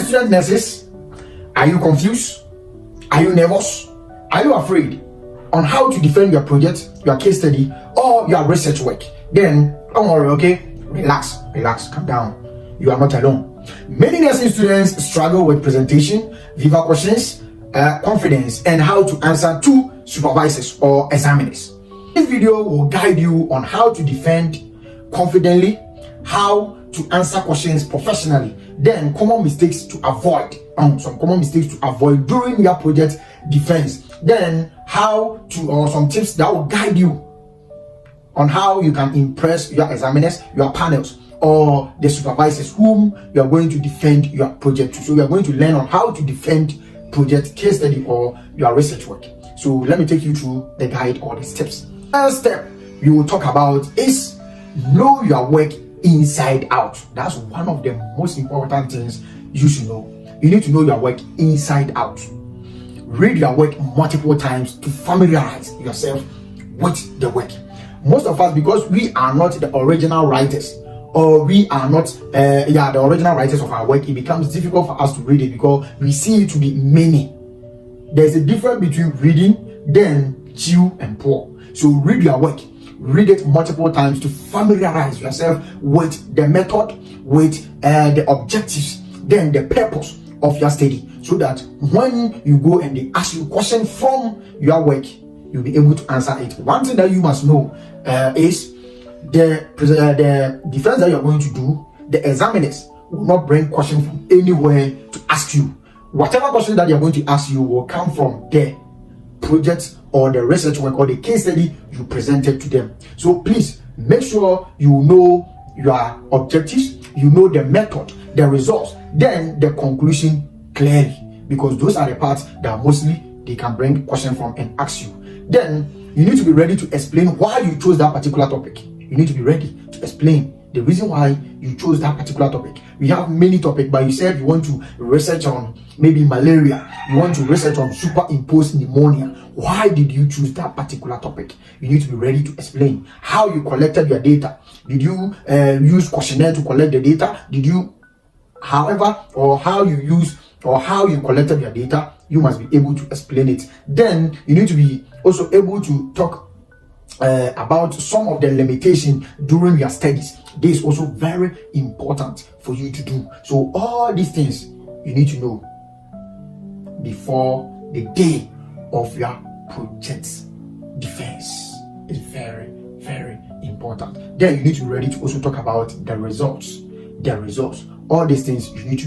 student nurses, are you confused? Are you nervous? Are you afraid on how to defend your project, your case study, or your research work? Then don't worry, okay? Relax, calm down. You are not alone. Many nursing students struggle with presentation, viva questions, confidence, and how to answer to supervisors or examiners. This video will guide you on how to defend confidently, how to answer questions professionally, then common mistakes to avoid, some common mistakes to avoid during your project defense, then how to, or some tips that will guide you on how you can impress your examiners, your panels, or the supervisors whom you are going to defend your project to. So you are going to learn on how to defend project, case study, or your research work. So let me take you through the guide or the steps. First step you will talk about is know your work inside out. That's one of the most important things you should know. You need to know your work inside out. Read your work multiple times to familiarize yourself with the work. Most of us, because we are not the original writers, or we are not the original writers of our work, it becomes difficult for us to read it because we see it to be many. There's a difference between reading, then chew and pour. So read your work, read it multiple times to familiarize yourself with the method, with the objectives, then the purpose of your study, so that when you go and they ask you a question from your work, you'll be able to answer it. One thing that you must know is the defense that you're going to do, the examiners will not bring questions from anywhere to ask you. Whatever question that you're going to ask you will come from the project or the research work or the case study you presented to them. So please make sure you know your objectives, you know the method, the results, then the conclusion clearly, because those are the parts that mostly they can bring question from and ask you. Then you need to be ready to explain why you chose that particular topic. You need to be ready to explain the reason why you chose that particular topic. We have many topics, but you said you want to research on maybe malaria, you want to research on superimposed pneumonia. Why did you choose that particular topic? You need to be ready to explain how you collected your data. Did you use questionnaire to collect the data? Did you, however, or how you use or how you collected your data, you must be able to explain it. Then you need to be also able to talk about some of the limitations during your studies. This is also very important for you to do. So all these things you need to know before the day of your project defense. It's very, very important. Then you need to be ready to also talk about the results. All these things you need to